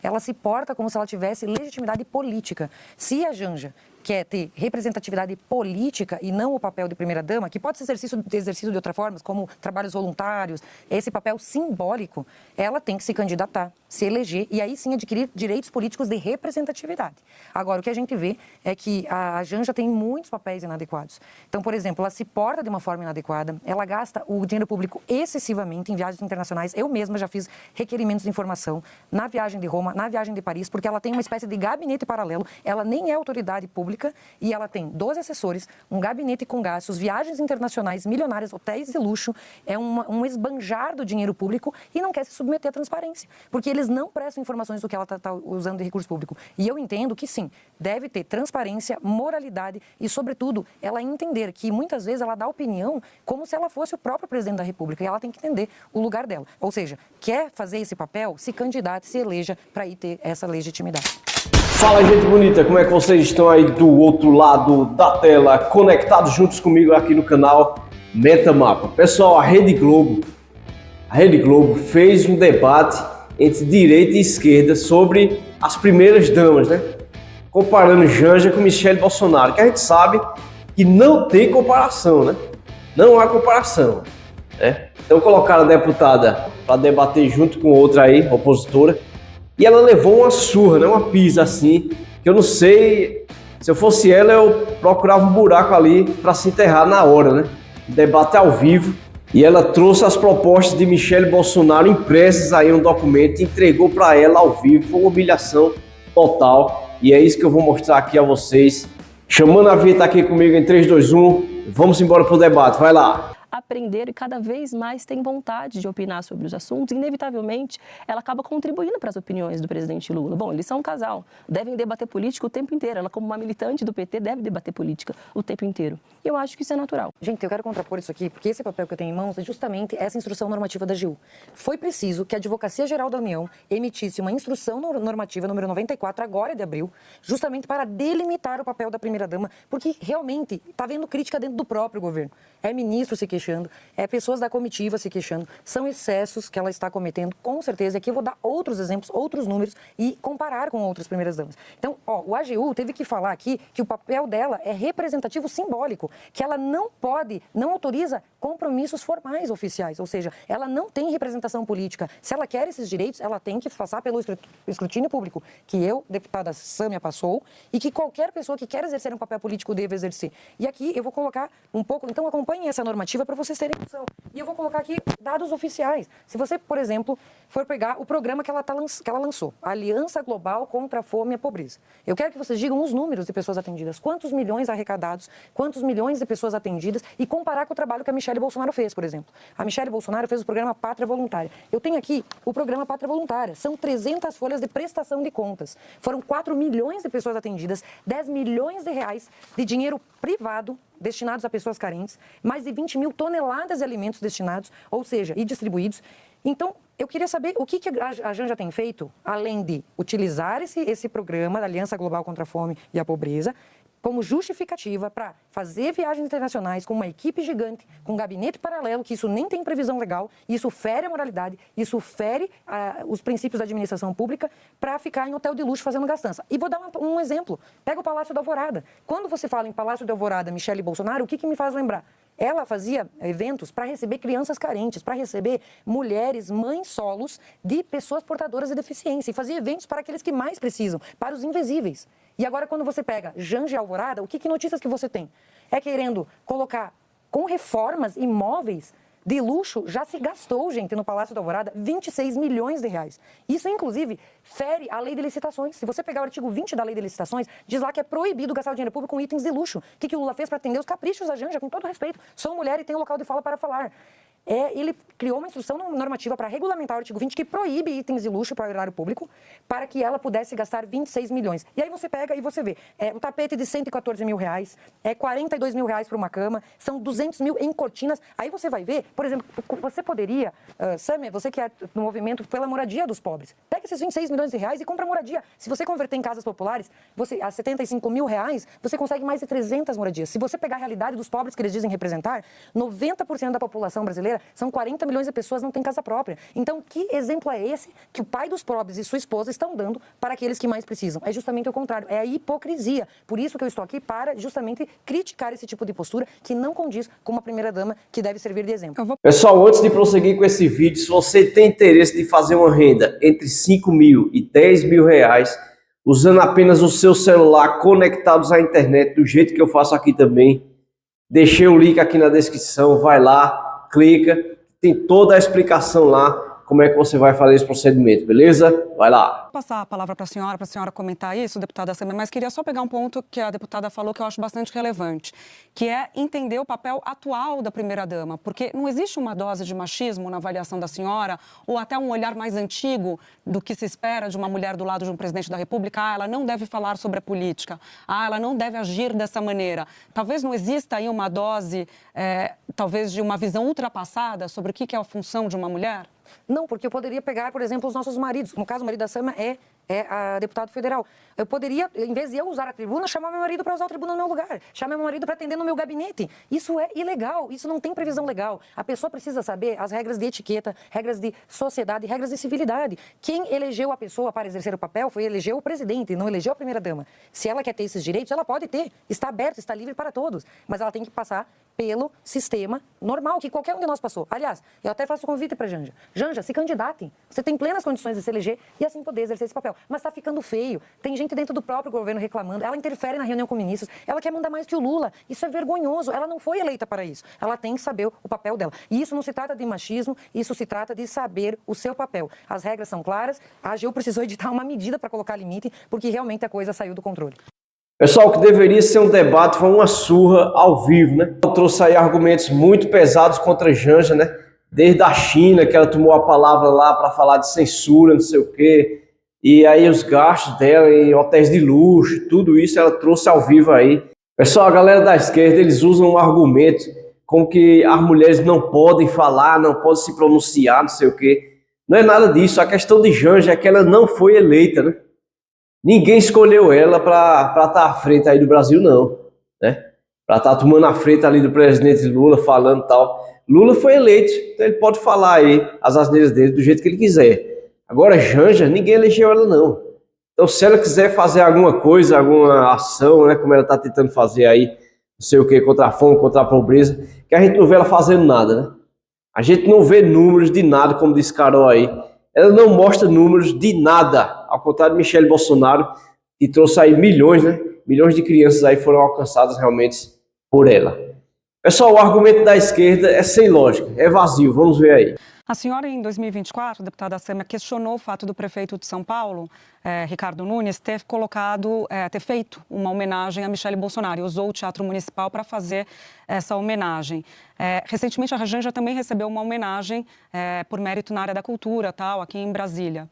ela se porta como se ela tivesse legitimidade política. Se a Janja quer ter representatividade política e não o papel de primeira-dama, que pode ser exercido de outra forma, como trabalhos voluntários, esse papel simbólico, ela tem que se candidatar, se eleger e aí sim adquirir direitos políticos de representatividade. Agora, o que a gente vê é que a Janja tem muitos papéis inadequados. Então, por exemplo, ela se porta de uma forma inadequada, ela gasta o dinheiro público excessivamente em viagens internacionais. Eu mesma já fiz requerimentos de informação na viagem de Roma, na viagem de Paris, porque ela tem uma espécie de gabinete paralelo, ela nem é autoridade pública, e ela tem 12 assessores, um gabinete com gastos, viagens internacionais, milionárias, hotéis de luxo, é um esbanjar do dinheiro público e não quer se submeter à transparência, porque eles não prestam informações do que ela está usando de recurso público. E eu entendo que sim, deve ter transparência, moralidade e, sobretudo, ela entender que muitas vezes ela dá opinião como se ela fosse o próprio presidente da República e ela tem que entender o lugar dela. Ou seja, quer fazer esse papel, se candidate, se eleja para ir ter essa legitimidade. Fala, gente bonita, como é que vocês estão aí do outro lado da tela, conectados juntos comigo aqui no canal Metamapa? Pessoal, a Rede Globo fez um debate entre direita e esquerda sobre as primeiras damas, né? Comparando Janja com Michele Bolsonaro, que a gente sabe que não tem comparação, né? Não há comparação, né? Então colocaram a deputada para debater junto com outra aí, opositora, e ela levou uma surra, né? Uma pisa assim, que eu não sei, se eu fosse ela, eu procurava um buraco ali para se enterrar na hora, né? Debate ao vivo. E ela trouxe as propostas de Michele Bolsonaro impressas aí em um documento e entregou para ela ao vivo. Foi uma humilhação total. E é isso que eu vou mostrar aqui a vocês. Chamando a Vita aqui comigo em 3, 2, 1. Vamos embora pro debate. Vai lá. Aprender e cada vez mais tem vontade de opinar sobre os assuntos, inevitavelmente ela acaba contribuindo para as opiniões do presidente Lula. Bom, eles são um casal, devem debater política o tempo inteiro. Ela, como uma militante do PT, deve debater política o tempo inteiro. E eu acho que isso é natural. Gente, eu quero contrapor isso aqui, porque esse papel que eu tenho em mãos é justamente essa instrução normativa da AGU. Foi preciso que a Advocacia Geral da União emitisse uma instrução normativa número 94, agora de abril, justamente para delimitar o papel da primeira-dama, porque realmente está havendo crítica dentro do próprio governo. É ministro se queixando, é pessoas da comitiva se queixando, são excessos que ela está cometendo, com certeza. Aqui eu vou dar outros exemplos, outros números e comparar com outras primeiras-damas. Então, o AGU teve que falar aqui que o papel dela é representativo simbólico, que ela não autoriza compromissos formais oficiais, ou seja, ela não tem representação política. Se ela quer esses direitos, ela tem que passar pelo escrutínio público, que eu, deputada Sâmia, passou, e que qualquer pessoa que quer exercer um papel político deve exercer. E aqui eu vou colocar um pouco, então acompanhem essa normativa para vocês terem noção. E eu vou colocar aqui dados oficiais. Se você, por exemplo, for pegar o programa que ela lançou, Aliança Global contra a Fome e a Pobreza. Eu quero que vocês digam os números de pessoas atendidas, quantos milhões arrecadados, quantos milhões de pessoas atendidas e comparar com o trabalho que a Michele Bolsonaro fez, por exemplo. A Michele Bolsonaro fez o programa Pátria Voluntária. Eu tenho aqui o programa Pátria Voluntária. São 300 folhas de prestação de contas. Foram 4 milhões de pessoas atendidas, 10 milhões de reais de dinheiro privado destinados a pessoas carentes, mais de 20 mil toneladas de alimentos destinados, ou seja, e distribuídos. Então, eu queria saber o que a Janja tem feito, além de utilizar esse programa da Aliança Global contra a Fome e a Pobreza, como justificativa para fazer viagens internacionais com uma equipe gigante, com um gabinete paralelo, que isso nem tem previsão legal, isso fere a moralidade, isso fere os princípios da administração pública, para ficar em hotel de luxo fazendo gastança. E vou dar um exemplo. Pega o Palácio da Alvorada. Quando você fala em Palácio da Alvorada, Michele Bolsonaro, o que me faz lembrar? Ela fazia eventos para receber crianças carentes, para receber mulheres, mães solos de pessoas portadoras de deficiência. E fazia eventos para aqueles que mais precisam, para os invisíveis. E agora, quando você pega Janja e Alvorada, que notícias que você tem? É querendo colocar com reformas imóveis de luxo, já se gastou, gente, no Palácio da Alvorada, 26 milhões de reais. Isso, inclusive, fere a lei de licitações. Se você pegar o artigo 20 da lei de licitações, diz lá que é proibido gastar o dinheiro público com itens de luxo. O que o Lula fez para atender os caprichos da Janja, com todo respeito? Sou mulher e tenho local de fala para falar. Ele criou uma instrução normativa para regulamentar o artigo 20 que proíbe itens de luxo para o erário público, para que ela pudesse gastar 26 milhões. E aí você pega e você vê, um tapete de 114 mil reais, 42 mil reais para uma cama, são 200 mil em cortinas. Aí você vai ver, por exemplo, você poderia, Sâmia, você que é no movimento pela moradia dos pobres, pega esses 26 milhões de reais e compra moradia. Se você converter em casas populares, a 75 mil reais, você consegue mais de 300 moradias. Se você pegar a realidade dos pobres que eles dizem representar, 90% da população brasileira brasileira, são 40 milhões de pessoas que não têm casa própria. Então, que exemplo é esse que o pai dos pobres e sua esposa estão dando para aqueles que mais precisam? É justamente o contrário, é a hipocrisia. Por isso que eu estou aqui para justamente criticar esse tipo de postura que não condiz com uma primeira-dama que deve servir de exemplo. Pessoal, antes de prosseguir com esse vídeo, se você tem interesse de fazer uma renda entre 5 mil e 10 mil reais, usando apenas o seu celular conectados à internet, do jeito que eu faço aqui também, deixei o link aqui na descrição, vai lá, clica, tem toda a explicação lá, como é que você vai fazer esse procedimento, beleza? Vai lá. Vou passar a palavra para a senhora comentar isso, deputada Sâmia, mas queria só pegar um ponto que a deputada falou que eu acho bastante relevante, que é entender o papel atual da primeira-dama, porque não existe uma dose de machismo na avaliação da senhora, ou até um olhar mais antigo do que se espera de uma mulher do lado de um presidente da República. Ah, ela não deve falar sobre a política, ah, ela não deve agir dessa maneira. Talvez não exista aí uma dose, talvez de uma visão ultrapassada sobre o que é a função de uma mulher? Não, porque eu poderia pegar, por exemplo, os nossos maridos. No caso, o marido da Sâmia é a deputado federal. Eu poderia, em vez de eu usar a tribuna, chamar meu marido para usar a tribuna no meu lugar. Chamar meu marido para atender no meu gabinete. Isso é ilegal, isso não tem previsão legal. A pessoa precisa saber as regras de etiqueta, regras de sociedade, regras de civilidade. Quem elegeu a pessoa para exercer o papel foi eleger o presidente, não elegeu a primeira-dama. Se ela quer ter esses direitos, ela pode ter. Está aberto, está livre para todos. Mas ela tem que passar pelo sistema normal, que qualquer um de nós passou. Aliás, eu até faço convite para Janja. Janja, se candidate. Você tem plenas condições de se eleger e assim poder exercer esse papel. Mas está ficando feio. Tem gente dentro do próprio governo reclamando. Ela interfere na reunião com ministros. Ela quer mandar mais que o Lula. Isso é vergonhoso. Ela não foi eleita para isso. Ela tem que saber o papel dela. E isso não se trata de machismo, isso se trata de saber o seu papel. As regras são claras. A AGU precisou editar uma medida para colocar limite, porque realmente a coisa saiu do controle. Pessoal, o que deveria ser um debate foi uma surra ao vivo, né? Eu trouxe aí argumentos muito pesados contra a Janja, né? Desde a China, que ela tomou a palavra lá para falar de censura, não sei o quê. E aí os gastos dela em hotéis de luxo, tudo isso ela trouxe ao vivo aí. Pessoal, a galera da esquerda, eles usam um argumento como que as mulheres não podem falar, não podem se pronunciar, não sei o quê. Não é nada disso. A questão de Janja é que ela não foi eleita, né? Ninguém escolheu ela para estar à frente aí do Brasil, não, né? Para estar tomando a frente ali do presidente Lula, falando tal. Lula foi eleito, então ele pode falar aí as asneiras dele do jeito que ele quiser. Agora, Janja, ninguém elegeu ela, não. Então, se ela quiser fazer alguma coisa, alguma ação, né, como ela está tentando fazer aí, não sei o que, contra a fome, contra a pobreza, que a gente não vê ela fazendo nada, né? A gente não vê números de nada, como disse Carol aí. Ela não mostra números de nada, ao contrário de Michele Bolsonaro, que trouxe aí milhões, né? Milhões de crianças aí foram alcançadas realmente por ela. Pessoal, o argumento da esquerda é sem lógica, é vazio, vamos ver aí. A senhora, em 2024, deputada Sâmia, questionou o fato do prefeito de São Paulo, Ricardo Nunes, ter feito uma homenagem a Michele Bolsonaro e usou o Teatro Municipal para fazer essa homenagem. Recentemente, a Janja também recebeu uma homenagem por mérito na área da cultura, tal, aqui em Brasília.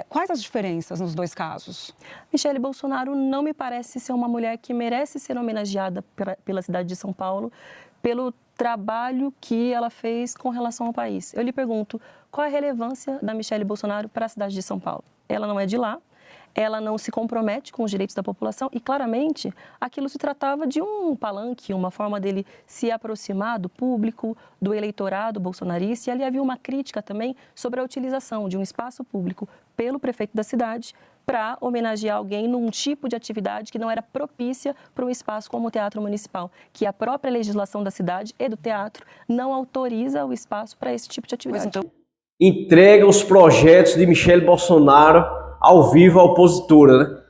Quais as diferenças nos dois casos? Michele Bolsonaro não me parece ser uma mulher que merece ser homenageada pela cidade de São Paulo, pelo trabalho que ela fez com relação ao país. Eu lhe pergunto, qual é a relevância da Michele Bolsonaro para a cidade de São Paulo? Ela não é de lá, ela não se compromete com os direitos da população e, claramente, aquilo se tratava de um palanque, uma forma dele se aproximar do público, do eleitorado bolsonarista. E ali havia uma crítica também sobre a utilização de um espaço público pelo prefeito da cidade para homenagear alguém num tipo de atividade que não era propícia para um espaço como o Teatro Municipal, que a própria legislação da cidade e do teatro não autoriza o espaço para esse tipo de atividade. Então, entrega os projetos de Michele Bolsonaro ao vivo à opositora, né?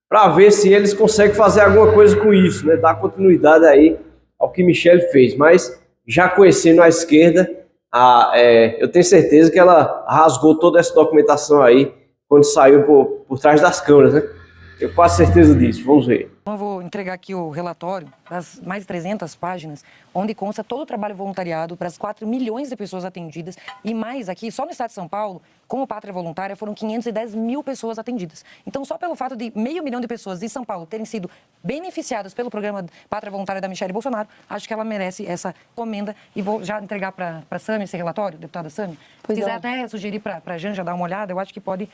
Para ver se eles conseguem fazer alguma coisa com isso, né? Dar continuidade aí ao que Michele fez. Mas, já conhecendo a esquerda, eu tenho certeza que ela rasgou toda essa documentação aí quando saiu por trás das câmeras, né? Eu quase certeza disso. Vamos ver. Eu vou entregar aqui o relatório das mais de 300 páginas, onde consta todo o trabalho voluntariado para as 4 milhões de pessoas atendidas e mais aqui, só no estado de São Paulo, como Pátria Voluntária, foram 510 mil pessoas atendidas. Então, só pelo fato de 500 mil de pessoas de São Paulo terem sido beneficiadas pelo programa Pátria Voluntária da Michele Bolsonaro, acho que ela merece essa comenda e vou já entregar para a Sâmia esse relatório, deputada Sâmia. Se quiser até sugerir para a Janja dar uma olhada, eu acho que pode,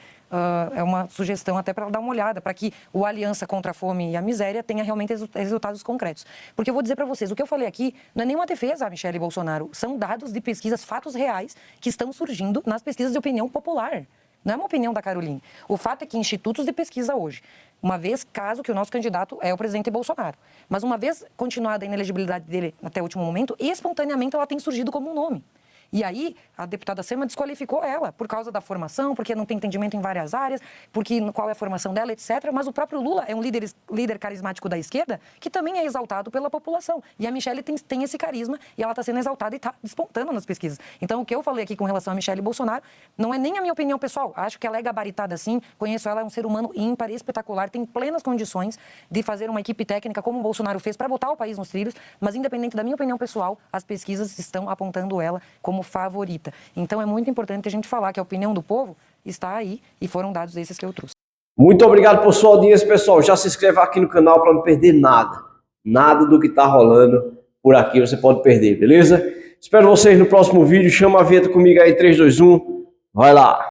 é uma sugestão até para ela dar uma olhada, para que o Aliança contra a Fome e a Miséria tenha realmente resultados concretos. Porque eu vou dizer para vocês, o que eu falei aqui Não é nenhuma defesa a Michele Bolsonaro. São dados de pesquisas, fatos reais que estão surgindo nas pesquisas de opinião popular. Não é uma opinião da Caroline. O fato é que institutos de pesquisa hoje, uma vez caso que o nosso candidato é o presidente Bolsonaro, mas uma vez continuada a inelegibilidade dele até o último momento, espontaneamente ela tem surgido como um nome. E aí, a deputada Sema desqualificou ela por causa da formação, porque não tem entendimento em várias áreas, porque qual é a formação dela, etc. Mas o próprio Lula é um líder carismático da esquerda que também é exaltado pela população. E a Michele tem esse carisma e ela está sendo exaltada e está despontando nas pesquisas. Então, o que eu falei aqui com relação a Michele Bolsonaro não é nem a minha opinião pessoal. Acho que ela é gabaritada assim, conheço ela, é um ser humano ímpar, espetacular, tem plenas condições de fazer uma equipe técnica como o Bolsonaro fez para botar o país nos trilhos, mas independente da minha opinião pessoal, as pesquisas estão apontando ela como favorita. Então é muito importante a gente falar que a opinião do povo está aí e foram dados esses que eu trouxe. Muito obrigado por sua audiência, pessoal. Já se inscreve aqui no canal para não perder nada. Nada do que está rolando por aqui você pode perder, beleza? Espero vocês no próximo vídeo. Chama a vinheta comigo aí, 3, 2, 1. Vai lá!